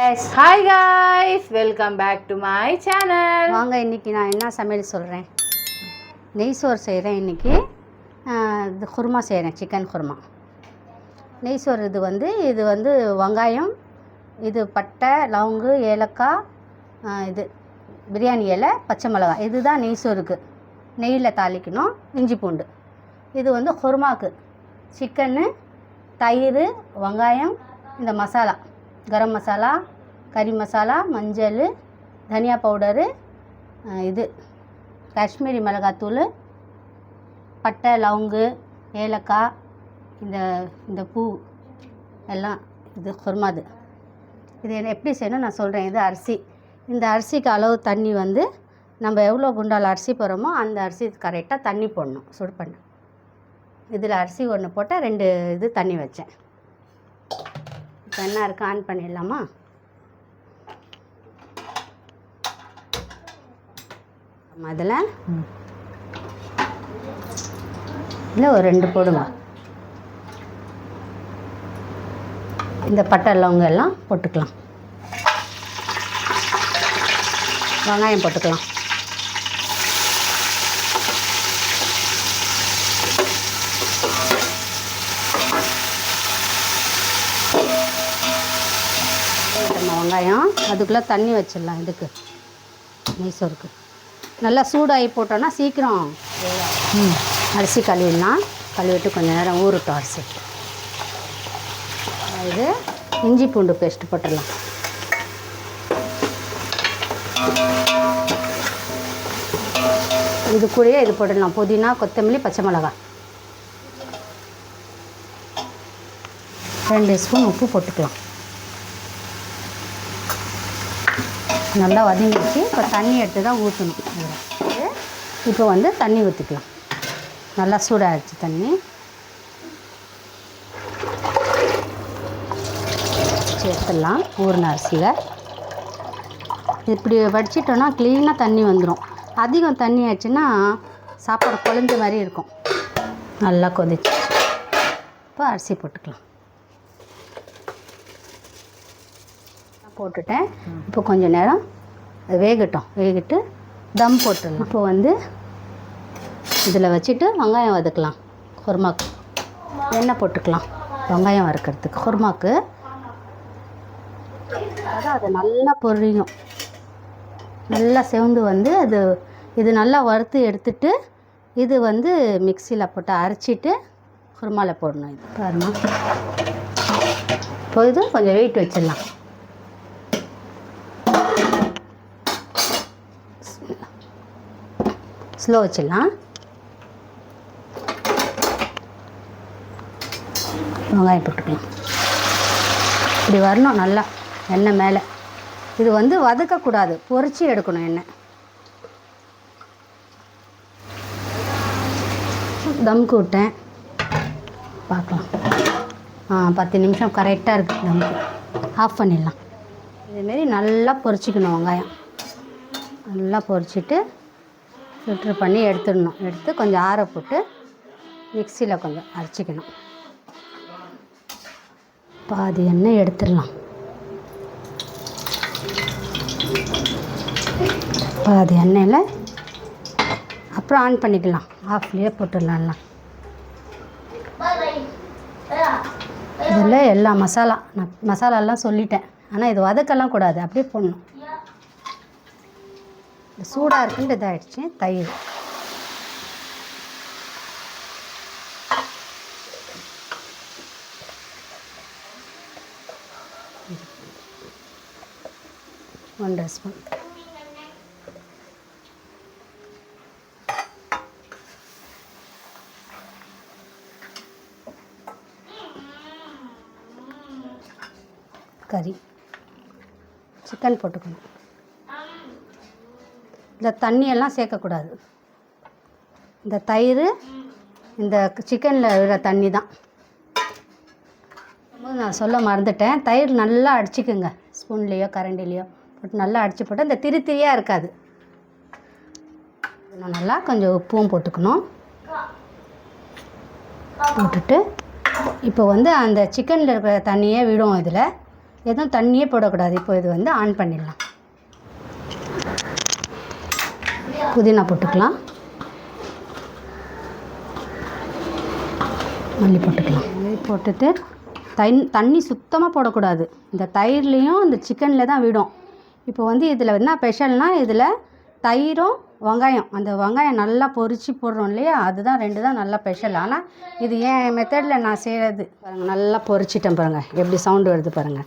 Hi guys, welcome back to my channel. வாங்க, இன்றைக்கி நான் என்ன சமையல் சொல்கிறேன். நெய் சோறு செய்கிறேன். இன்றைக்கி இது குருமா செய்கிறேன், சிக்கன் குருமா. நெய் சோறு இது வந்து வெங்காயம், இது பட்டை, லவங்கு, ஏலக்காய், இது பிரியாணி இலை, பச்சை மிளகாய், இதுதான் நெய் சோறுக்கு. நெய்யில் தாளிக்கணும். இஞ்சி பூண்டு. இது வந்து குருமாவுக்கு சிக்கன்னு, தயிர், வெங்காயம், இந்த மசாலா, கரம் மசாலா, கறி மசாலா, மஞ்சள், தனியா பவுடரு, இது காஷ்மீரி மிளகாத்தூள், பட்டை, லவங்கு, ஏலக்காய், இந்த பூ எல்லாம் இது குருமாது. இது எப்படி செய்யணும் நான் சொல்கிறேன். இது அரிசி. இந்த அரிசிக்கு அளவு தண்ணி வந்து நம்ம எவ்வளோ குண்டால் அரிசி போடுறோமோ அந்த அரிசி கரெக்டாக தண்ணி போடணும். சுடு பண்ண இதில் அரிசி ஒன்று போட்டால் 2 இது தண்ணி வச்சேன். இப்போ என்ன இருக்குது, ஆன் பண்ணிடலாமா? அதில் இல்லை ஒரு 2 போடுங்க. இந்த பட்டை லவங்க எல்லாம் போட்டுக்கலாம். வெங்காயம் போட்டுக்கலாம். வெங்காயம் அதுக்குள்ளே தண்ணி வச்சிடலாம். இதுக்கு நெய் சோறுக்கு நல்லா சூடாகி போட்டோன்னா சீக்கிரம் அரிசி கழுவிடலாம். கழுவிட்டு கொஞ்சம் நேரம் ஊறட்டும் அரிசி. இது இஞ்சி பூண்டு பேஸ்ட்டு போட்டுடலாம். இது கூடயே இது போட்டுடலாம். புதினா, கொத்தமல்லி, பச்சை மிளகாய். 2 ஸ்பூன் உப்பு போட்டுக்கலாம். நல்லா வதங்கிடுச்சு. இப்போ தண்ணி எடுத்து தான் ஊற்றணும். இப்போ வந்து தண்ணி ஊற்றிக்கலாம். நல்லா சூடாகிடுச்சு தண்ணி. எடுத்துடலாம். ஊறின அரிசியில் இப்படி வடிச்சிட்டோன்னா க்ளீனாக தண்ணி வந்துடும். அதிகம் தண்ணி ஆயிடுச்சுன்னா சாப்பாடு குழஞ்ச மாதிரி இருக்கும். நல்லா கொதிச்சு இப்போ அரிசி போட்டுக்கலாம். போட்டுட்டேன். இப்போ கொஞ்சம் நேரம் வேகட்டும். வேகிட்டு தம் போட்டுடலாம். இப்போ வந்து இதில் வச்சுட்டு வெங்காயம் வதக்கலாம். குருமாக்கு எண்ணெய் போட்டுக்கலாம். வெங்காயம் வறுக்கிறதுக்கு குருமாக்கு அதான் அது நல்லா பொரியும். நல்லா செவந்து வந்து இது நல்லா வறுத்து எடுத்துட்டு இது வந்து மிக்சியில் போட்டு அரைச்சிட்டு குருமாவில் போடணும். இது பாருமா. இப்போ இது கொஞ்சம் வெயிட் வச்சிடலாம். ஸ்லோ வச்சிடலாம். வெங்காயம் போட்டுக்கலாம். இப்படி வரணும் நல்லா எண்ணெய் மேலே. இது வந்து வதக்கக்கூடாது, பொரிச்சு எடுக்கணும் எண்ணெய். தம்க்கு விட்டேன். பார்க்கலாம். 10 நிமிஷம் கரெக்டாக இருக்குது தம்க்கு. ஆஃப் பண்ணிடலாம். இதுமாரி நல்லா பொரிச்சிக்கணும். வெங்காயம் நல்லா பொரிச்சிட்டு ஃபில்ட்ரு பண்ணி எடுத்துடணும். எடுத்து கொஞ்சம் ஆற போட்டு மிக்சியில் கொஞ்சம் அரைச்சிக்கணும். பாதி எண்ணெய் எடுத்துடலாம். பாதி எண்ணெயில் அப்புறம் ஆன் பண்ணிக்கலாம். ஆஃப்லேயே போட்டுடலாம். இதில் எல்லா நான் மசாலாலாம் சொல்லிட்டேன். ஆனால் இது வதக்கலாம் கூடாது, அப்படியே போடணும். சூடாக இருக்குன்ட்டு இதாகிடுச்சு. தயிர் ஒன்றரை ஸ்பூன். கறி சிக்கன் போட்டுக்கணும். இந்த தண்ணியெல்லாம் சேர்க்கக்கூடாது. இந்த தயிர் இந்த சிக்கனில் விடுற தண்ணி தான். நான் சொல்ல மறந்துட்டேன். தயிர் நல்லா அடிச்சுக்குங்க. ஸ்பூன்லேயோ கரண்டிலேயோ போட்டு நல்லா அடித்து போட்டால் இந்த திரியாக இருக்காது. நல்லா கொஞ்சம் உப்பும் போட்டுக்கணும். போட்டுட்டு இப்போ வந்து அந்த சிக்கனில் இருக்கிற தண்ணியே விடும். இதில் எதுவும் தண்ணியே போடக்கூடாது. இப்போ இது வந்து ஆன் பண்ணிடலாம். புதினா போட்டுக்கலாம், மல்லி போட்டுக்கலாம். மல்லி போட்டுட்டு தண்ணி சுத்தமாக போடக்கூடாது. இந்த தயிர்லேயும் இந்த சிக்கனில் தான் விடும். இப்போ வந்து இதில் என்ன ஸ்பெஷல்னால் இதில் தயிரும் வெங்காயம், அந்த வெங்காயம் நல்லா பொரித்து போடுறோம் இல்லையா, அதுதான் 2 தான் நல்லா ஸ்பெஷல். ஆனால் இது என் மெத்தடில் நான் செய்கிறது பாருங்கள். நல்லா பொரிச்சிட்டேன் பாருங்கள், எப்படி சவுண்டு வருது பாருங்கள்.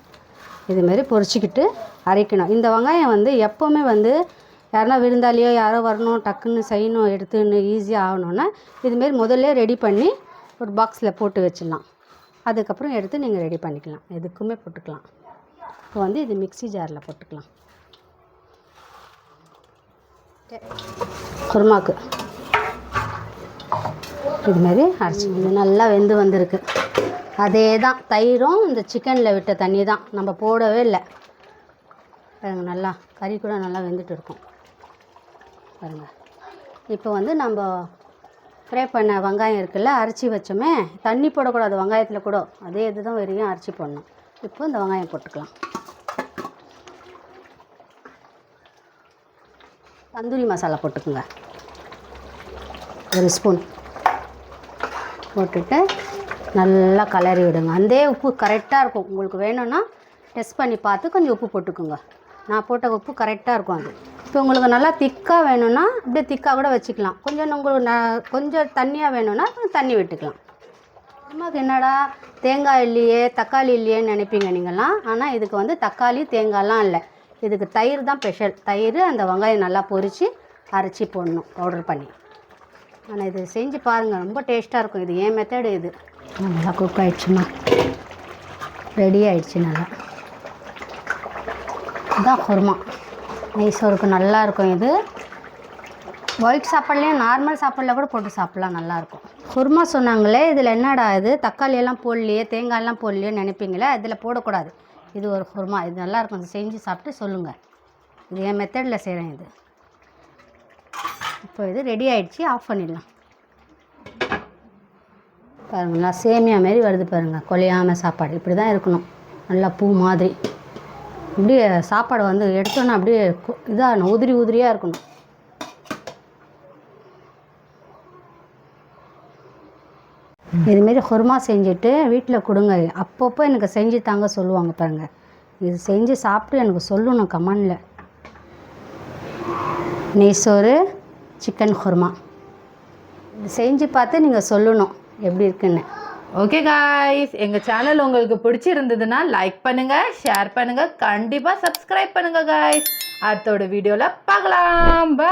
இதுமாரி பொரிச்சிக்கிட்டு அரைக்கணும். இந்த வெங்காயம் வந்து எப்போவுமே வந்து யாருனா விருந்தாளியோ யாரோ வரணும், டக்குன்னு செய்யணும், எடுத்துன்னு ஈஸியாக ஆகணுன்னா இதுமாரி முதல்ல ரெடி பண்ணி ஒரு பாக்ஸில் போட்டு வச்சிடலாம். அதுக்கப்புறம் எடுத்து நீங்கள் ரெடி பண்ணிக்கலாம், எதுக்குமே போட்டுக்கலாம். இப்போ வந்து இது மிக்ஸி ஜாரில் போட்டுக்கலாம். குருமாக்கு இதுமாரி அரைச்சி இது நல்லா வெந்து வந்திருக்கு. அதே தான் தயிரும் இந்த சிக்கனில் விட்ட தண்ணி தான், நம்ம போடவே இல்லை பாருங்கள். நல்லா கறி கூட நல்லா வெந்துட்டு இருக்கும் பாருங்கள். இப்போ வந்து நம்ம ஃப்ரை பண்ண வெங்காயம் இருக்குல்ல, அரைச்சி வச்சோமே, தண்ணி போடக்கூடாது வெங்காயத்தில் கூட, அதே இது தான் வரையும் அரைச்சி போடணும். இப்போ இந்த வெங்காயம் போட்டுக்கலாம். தந்தூரி மசாலா போட்டுக்குங்க, 1 ஸ்பூன் போட்டுட்டு நல்லா கலரி விடுங்க. அந்த உப்பு கரெக்டாக இருக்கும். உங்களுக்கு வேணும்னா டெஸ்ட் பண்ணி பார்த்து கொஞ்சம் உப்பு போட்டுக்கோங்க. நான் போட்ட உப்பு கரெக்டாக இருக்கும் அது. இப்போ உங்களுக்கு நல்லா திக்காக வேணும்னா அப்படியே திக்காக கூட வச்சுக்கலாம். கொஞ்சம் உங்களுக்கு கொஞ்சம் தண்ணியாக வேணும்னா தண்ணி விட்டுக்கலாம். நமக்கு என்னடா தேங்காய் இல்லையே தக்காளி இல்லையேன்னு நினைப்பீங்க நீங்கள்லாம். ஆனால் இதுக்கு வந்து தக்காளி தேங்காய்லாம் இல்லை, இதுக்கு தயிர் தான் ஸ்பெஷல். தயிர் அந்த வெங்காயம் நல்லா பொரித்து அரைச்சி போடணும் பவுடர் பண்ணி. ஆனால் இது செஞ்சு பாருங்கள், ரொம்ப டேஸ்ட்டாக இருக்கும். இது என் மெத்தடு. இது நல்லா குக் ஆகிடுச்சுமா, ரெடி ஆகிடுச்சு நல்லா. இதுதான் குருமா, நெய் சோறுக்கு நல்லாயிருக்கும். இது ஒயிட் சாப்பாடுலேயும் நார்மல் சாப்பாடில் கூட போட்டு சாப்பிட்லாம், நல்லாயிருக்கும். குருமா சொன்னாங்களே, இதில் என்னடா இது தக்காளியெல்லாம் போடலையே தேங்காயெல்லாம் போடலையே நினைப்பீங்களே, இதில் போடக்கூடாது. இது ஒரு குருமா, இது நல்லாயிருக்கும். இது செஞ்சு சாப்பிட்டு சொல்லுங்கள். இது என் மெத்தடில் செய்கிறேன். இது இப்போ இது ரெடி ஆகிடுச்சு, ஆஃப் பண்ணிடலாம். பாருங்களா, சேமியா மாரி வருது பாருங்கள், குழையாமல் சாப்பாடு. இப்படி தான் இருக்கணும், நல்லா பூ மாதிரி. அப்படியே சாப்பாடு வந்து எடுத்தோன்னா அப்படியே இதாகணும், உதிரி உதிரியாக இருக்கணும். இதுமாரி குருமா செஞ்சுட்டு வீட்டில் கொடுங்க. அப்பப்போ எனக்கு செஞ்சு தாங்க சொல்லுவாங்க பாருங்கள். இது செஞ்சு சாப்பிட்டு எனக்கு சொல்லணும் கமெண்டில். நெய் சோறு சிக்கன் குருமா இது செஞ்சு பார்த்து நீங்கள் சொல்லணும் எப்படி இருக்குன்னு. ஓகே காய்ஸ், எங்கள் சேனல் உங்களுக்கு பிடிச்சிருந்ததுன்னா லைக் பண்ணுங்கள், ஷேர் பண்ணுங்கள், கண்டிப்பாக சப்ஸ்கிரைப் பண்ணுங்கள் காய்ஸ். அடுத்தோட வீடியோவில் பார்க்கலாம். பை.